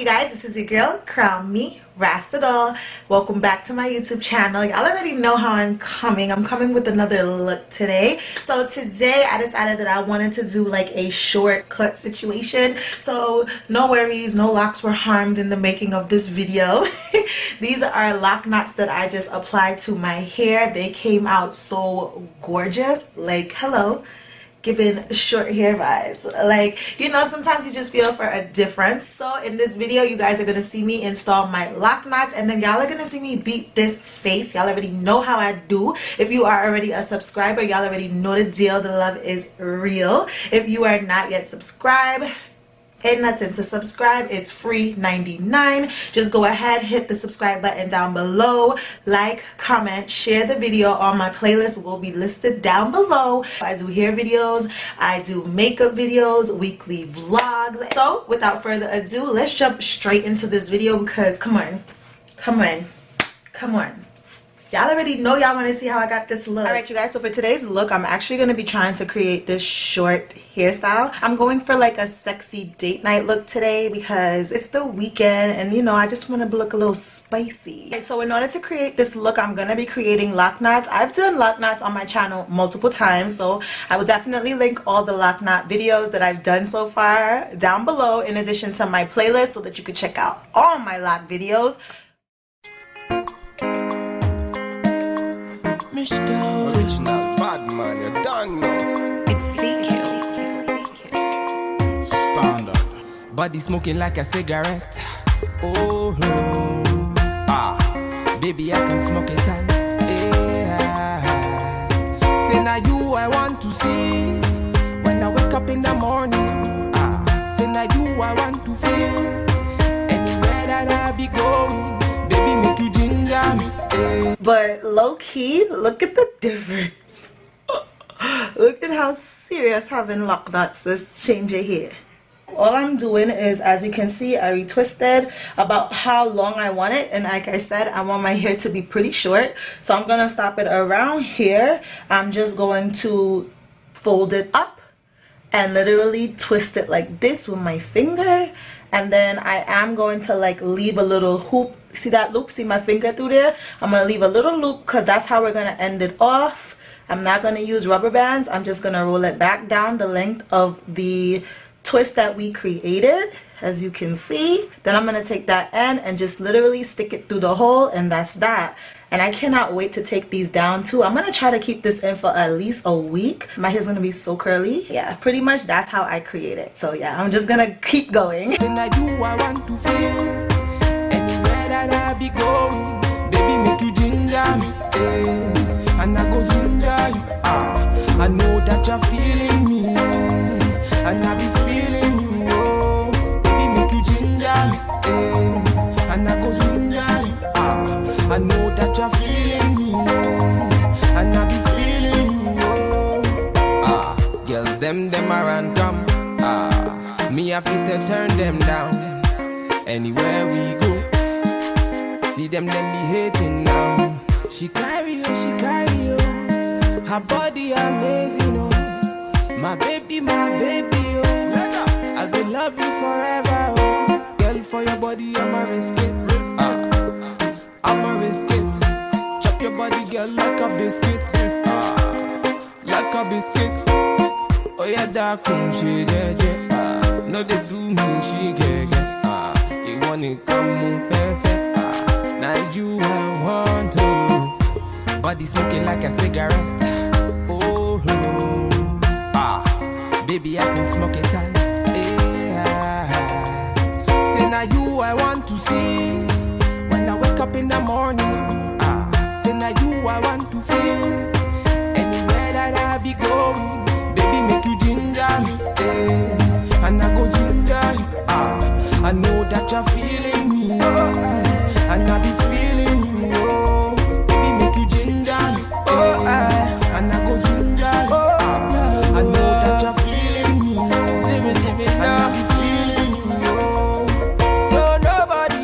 you guys, this is your girl, Crown Me Rastadol. Welcome back to my YouTube channel. Y'all already know how I'm coming with another look today. So today I decided that I wanted to do like a shortcut situation. So no worries, no locks were harmed in the making of this video. These are lock knots that I just applied to my hair. They came out so gorgeous. Like, hello, giving short hair vibes. Like, you know, sometimes you just feel for a difference. So in this video, you guys are gonna see me install my lock knots, and then y'all are gonna see me beat this face. Y'all already know how I do. If you are already a subscriber, y'all already know the deal. The love is real. If you are not yet subscribed, ain't nothing to subscribe. It's free 99. Just go ahead, hit the subscribe button down below, like, comment, share the video. All my playlists will be listed down below. I do hair videos, I do makeup videos, weekly vlogs. So without further ado, let's jump straight into this video because come on. Y'all already know y'all want to see how I got this look. Alright you guys, so for today's look, I'm actually going to be trying to create this short hairstyle. I'm going for like a sexy date night look today because it's the weekend and you know, I just want to look a little spicy. Okay, so in order to create this look, I'm going to be creating lock knots. I've done lock knots on my channel multiple times, so I will definitely link all the lock knot videos that I've done so far down below in addition to my playlist so that you can check out all my lock videos. Original bad man, you don't know. It's fake kills. Standard. Body smoking like a cigarette. Oh, oh. Ah, baby, I can smoke it all. Yeah. Say now you I want to see when I wake up in the morning. Ah, say now you I want to feel anywhere that I be going. Baby, make you ginger me. But low-key, look at the difference. Look at how serious having lock knots. Let's change it here. All I'm doing is, as you can see, I retwisted about how long I want it, and like I said, I want my hair to be pretty short, so I'm gonna stop it around here. I'm just going to fold it up and literally twist it like this with my finger, and then I am going to like leave a little hoop. See that loop? See my finger through there? I'm gonna leave a little loop because that's how we're gonna end it off. I'm not gonna use rubber bands. I'm just gonna roll it back down the length of the twist that we created, as you can see. Then I'm gonna take that end and just literally stick it through the hole, and that's that. And I cannot wait to take these down too. I'm gonna try to keep this in for at least a week. My hair's gonna be so curly. Yeah, pretty much that's how I create it. So yeah, I'm just gonna keep going. I be going, baby, make you ginger me, and I go ginger you. Ah, I know that you're feeling me, and I be feeling you. Oh, baby, make you ginger me, and I go ginger you. Ah, I know that you're feeling me, and I be feeling you. Oh, ah, girls, them are random. Ah, me have to turn them down anywhere we go. See them be hating now. She carry you. Her body amazing, oh. My baby, oh. I will love you forever, oh. Girl, for your body, I'ma risk it. I'ma risk it. Chop your body, girl, like a biscuit. Like a biscuit. Oh yeah, that come she jeje. No, they do me, she get. You want it, come move, fair. Now you I want to. Body smoking like a cigarette. Oh, oh. Ah, baby, I can smoke it all. Yeah. Say now you I want to see when I wake up in the morning. Ah, say now you I want to feel anywhere that I be going. Baby, make you ginger me, and I go ginger you. Ah, I know that you're feeling me. And I be feeling you, oh. Baby, make you ginger me, oh, and I go ginger you. I know that you're feeling me, and I be feeling you, oh. So nobody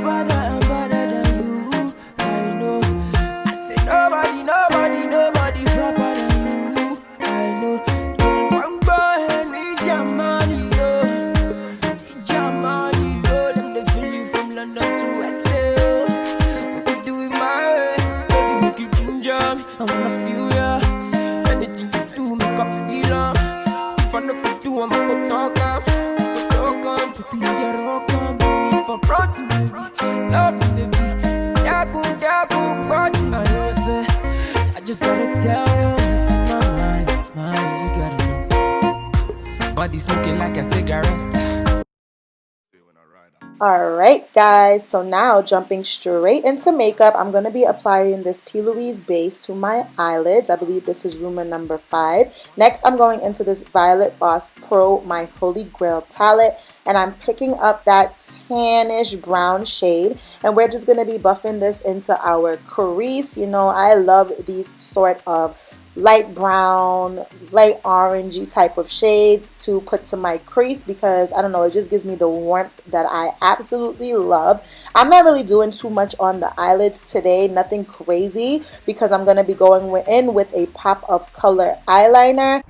better than you. I know. I said nobody proper than you. I know. Don't want go and reach your money, oh. Reach your money, oh. ginger me, I wanna feel ya. Anything you do, make I feel if I never do, I'm gonna talk baby, get rock on, need for protein, baby, love you, baby, yaku, party, I just gotta tell you, what's in my mind, you gotta know. Body smoking like a cigarette. Alright guys, so now jumping straight into makeup, I'm going to be applying this P. Louise base to my eyelids. I believe this is rumor number 5. Next, I'm going into this Violet Boss Pro, my Holy Grail palette, and I'm picking up that tannish brown shade, and we're just going to be buffing this into our crease. You know, I love these sort of light brown, light orangey type of shades to put to my crease because I don't know, it just gives me the warmth that I absolutely love. I'm not really doing too much on the eyelids today, nothing crazy, because I'm going to be going in with a pop of color eyeliner.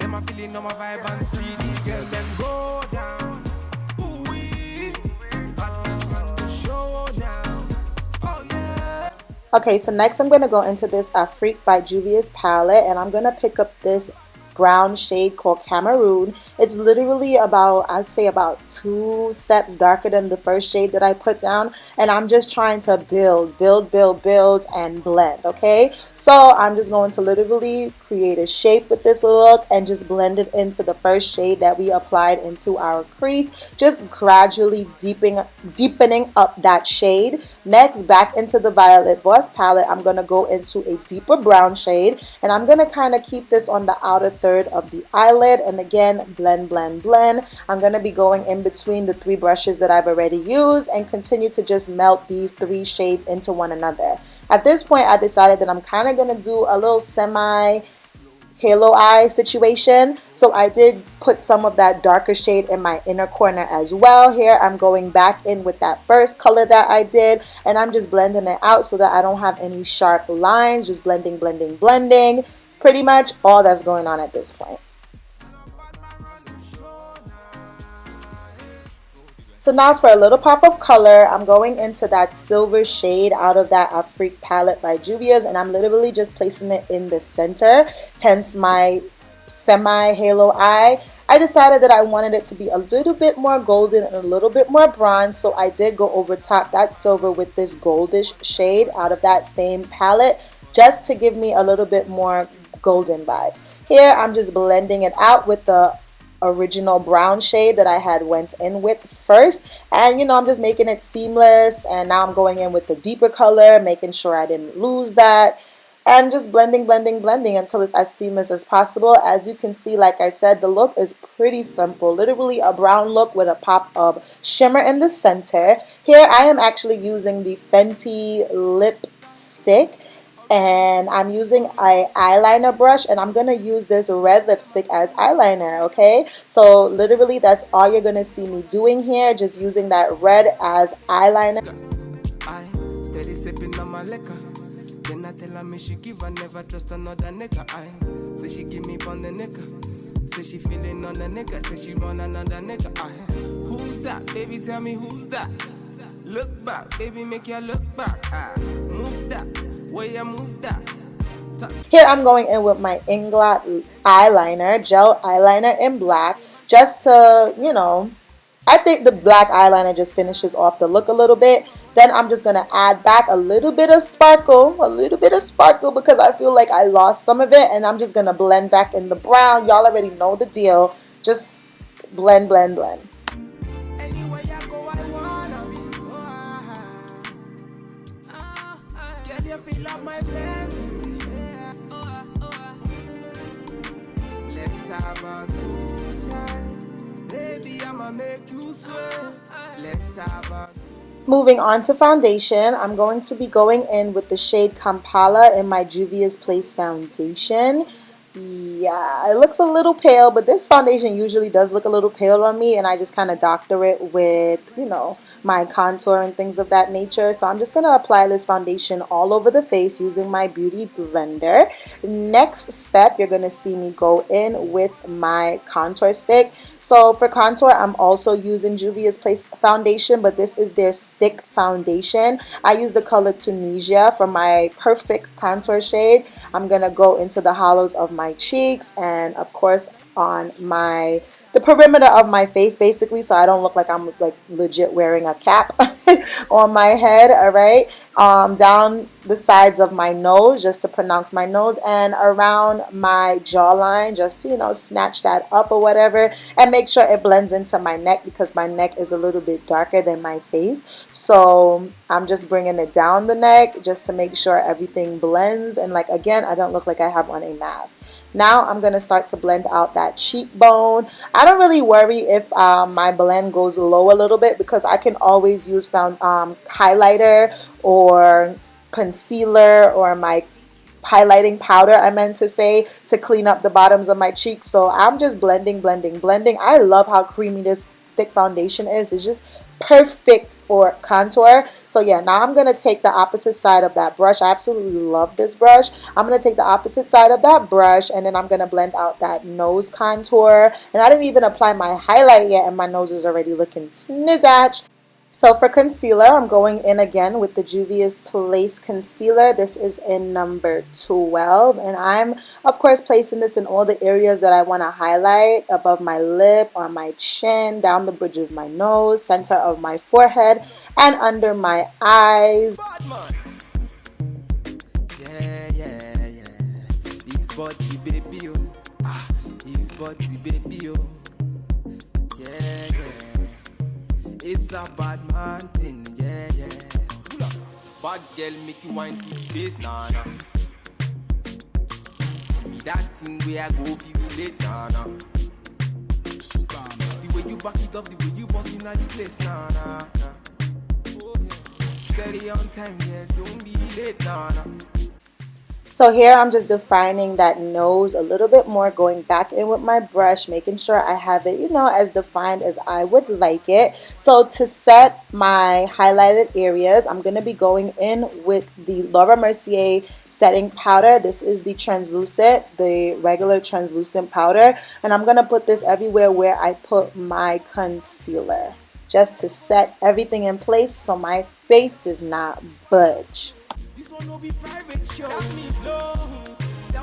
Okay, so next I'm going to go into this Afrique by Juvia's palette, and I'm going to pick up this brown shade called Cameroon. It's literally about, I'd say about 2 steps darker than the first shade that I put down, and I'm just trying to build and blend. Okay, so I'm just going to literally create a shape with this look and just blend it into the first shade that we applied into our crease, just gradually deepening up that shade. Next, back into the Violet Boss palette, I'm going to go into a deeper brown shade, and I'm going to kind of keep this on the outer third of the eyelid, and again blend. I'm going to be going in between the 3 brushes that I've already used and continue to just melt these 3 shades into one another. At this point, I decided that I'm kind of going to do a little semi halo eye situation, so I did put some of that darker shade in my inner corner as well. Here I'm going back in with that first color that I did, and I'm just blending it out so that I don't have any sharp lines, just blending. Pretty much all that's going on at this point. So now for a little pop of color, I'm going into that silver shade out of that Afrique palette by Juvia's, and I'm literally just placing it in the center, hence my semi-halo eye. I decided that I wanted it to be a little bit more golden and a little bit more bronze, so I did go over top that silver with this goldish shade out of that same palette, just to give me a little bit more golden vibes. Here I'm just blending it out with the original brown shade that I had went in with first, and you know, I'm just making it seamless, and now I'm going in with the deeper color, making sure I didn't lose that, and just blending until it's as seamless as possible. As you can see, like I said, the look is pretty simple, literally a brown look with a pop of shimmer in the center. Here I am actually using the Fenty lipstick, and I'm using an eyeliner brush, and I'm going to use this red lipstick as eyeliner, okay? So literally that's all you're going to see me doing here, just using that red as eyeliner. I steady sipping on my liquor. Then I tell her me she give, I never trust another nigga. I say she give me on the nigga. Say she feeling on the nigga. Say she run another nigga. Who's that? Baby, tell me who's that? Look back, baby, make you look back. Move that. Here I'm going in with my Inglot eyeliner, gel eyeliner in black, just to, you know, I think the black eyeliner just finishes off the look a little bit. Then I'm just going to add back a little bit of sparkle, because I feel like I lost some of it, and I'm just going to blend back in the brown. Y'all already know the deal. Just blend. Moving on to foundation, I'm going to be going in with the shade Kampala in my Juvia's Place foundation. yeah, it looks a little pale, but this foundation usually does look a little pale on me, and I just kind of doctor it with, you know, my contour and things of that nature. So I'm just going to apply this foundation all over the face using my beauty blender. Next step, you're going to see me go in with my contour stick. So for contour, I'm also using Juvia's Place foundation, but this is their stick foundation. I use the color Tunisia for my perfect contour shade. I'm going to go into the hollows of my cheeks and of course on the perimeter of my face, basically, so I don't look like I'm like legit wearing a cap on my head. All right, down the sides of my nose, just to pronounce my nose, and around my jawline, just to, you know, snatch that up or whatever, and make sure it blends into my neck because my neck is a little bit darker than my face. So I'm just bringing it down the neck just to make sure everything blends, and like again, I don't look like I have on a mask. Now I'm going to start to blend out that cheekbone. I don't really worry if my blend goes low a little bit because I can always use highlighter or concealer or my highlighting powder, I meant to say, to clean up the bottoms of my cheeks. So I'm just blending. I love how creamy this stick foundation is. It's just perfect for contour. So yeah, now I'm going to take the opposite side of that brush. I absolutely love this brush. I'm going to take the opposite side of that brush, and then I'm going to blend out that nose contour. And I didn't even apply my highlight yet, and my nose is already looking snizzatch. So for concealer, I'm going in again with the Juvia's Place concealer. This is in number 12, and I'm of course placing this in all the areas that I want to highlight: above my lip, on my chin, down the bridge of my nose, center of my forehead, and under my eyes. Yeah. This body baby, oh. This body baby, oh. Yeah. It's a bad man thing, yeah. Bad girl make you wine to the bass, nah. Give me that thing where I go feel relate, nah. The way you back it up, the way you bust in the place, nah. Oh, yeah. Steady on time, yeah, don't be late, nah. So here I'm just defining that nose a little bit more, going back in with my brush, making sure I have it, you know, as defined as I would like it. So to set my highlighted areas, I'm going to be going in with the Laura Mercier setting powder. This is the translucent, the regular translucent powder. And I'm going to put this everywhere where I put my concealer, just to set everything in place so my face does not budge. No be private show. Tell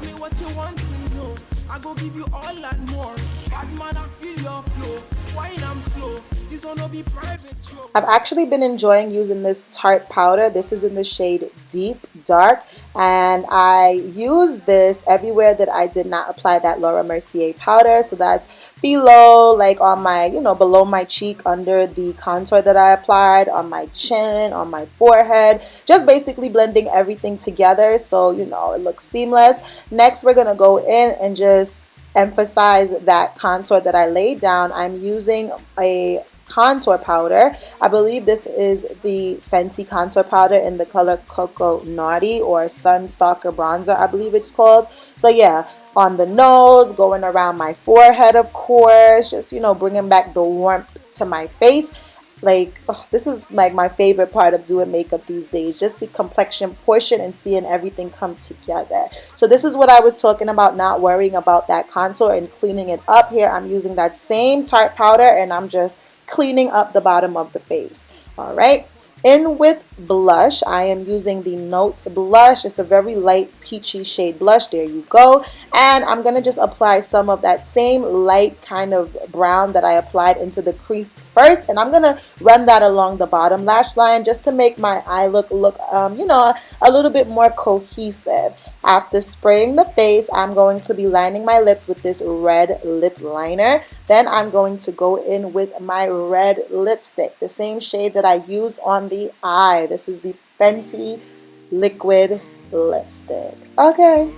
me what you want to know. I go give you all and more. Bad man, I feel your flow. Wine I'm slow. This one no be private show. I've actually been enjoying using this Tarte powder. This is in the shade Deep Dark, and I use this everywhere that I did not apply that Laura Mercier powder. So that's below, like on my, you know, below my cheek, under the contour that I applied, on my chin, on my forehead, just basically blending everything together so, you know, it looks seamless. Next, we're gonna go in and just emphasize that contour that I laid down. I'm using a contour powder. I believe this is the Fenty contour powder in the color Cocoa Naughty, or Sunstalker Bronzer, I believe it's called. So yeah, on the nose, going around my forehead, of course, just, you know, bringing back the warmth to my face. Like, oh, this is like my favorite part of doing makeup these days, just the complexion portion and seeing everything come together. So this is what I was talking about, not worrying about that contour and cleaning it up. Here I'm using that same Tarte powder and I'm just cleaning up the bottom of the face. All right. In with blush, I am using the Note blush. It's a very light peachy shade blush. There you go. And I'm going to just apply some of that same light kind of brown that I applied into the crease first. And I'm going to run that along the bottom lash line just to make my eye look, you know, a little bit more cohesive. After spraying the face, I'm going to be lining my lips with this red lip liner. Then I'm going to go in with my red lipstick, the same shade that I used on the eye. This is the Fenty liquid lipstick. Okay.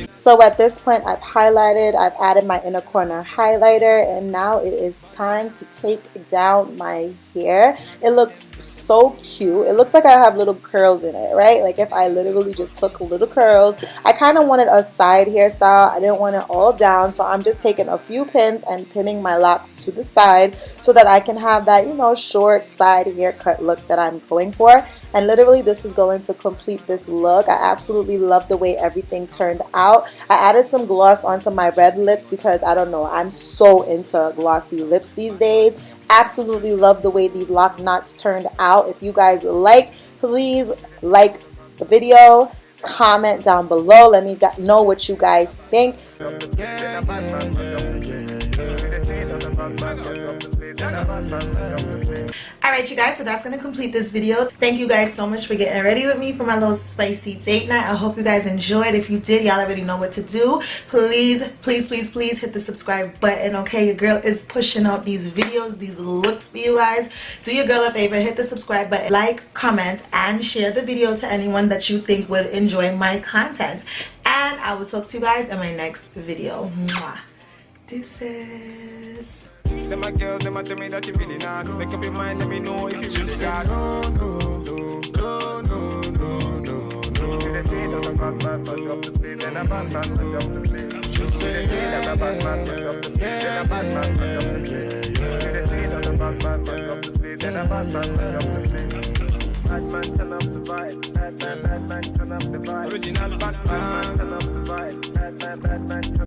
So at this point, I've highlighted, I've added my inner corner highlighter, and now it is time to take down my hair. It looks so cute. It looks like I have little curls in it, right? Like if I literally just took little curls. I kind of wanted a side hairstyle. I didn't want it all down, so I'm just taking a few pins and pinning my locks to the side so that I can have that, you know, short side haircut look that I'm going for. And literally this is going to complete this look. I absolutely love the way everything turned out. I added some gloss onto my red lips because I don't know, I'm so into glossy lips these days. Absolutely love the way these lock knots turned out. If you guys like, please like the video, comment down below, let me know what you guys think. Alright you guys, so that's going to complete this video. Thank you guys so much for getting ready with me for my little spicy date night. I hope you guys enjoyed. If you did, y'all already know what to do. Please hit the subscribe button, okay? Your girl is pushing out these videos, these looks for you guys. Do your girl a favor, hit the subscribe button, like, comment, and share the video to anyone that you think would enjoy my content. And I will talk to you guys in my next video. Mwah. Deuces. Them my girls, them a tell me that you really not. Make up your mind, let me know if you really got. No. Batman, turn up the vibe. Batman, turn up the vibe. Original Batman, turn up the vibe. Batman,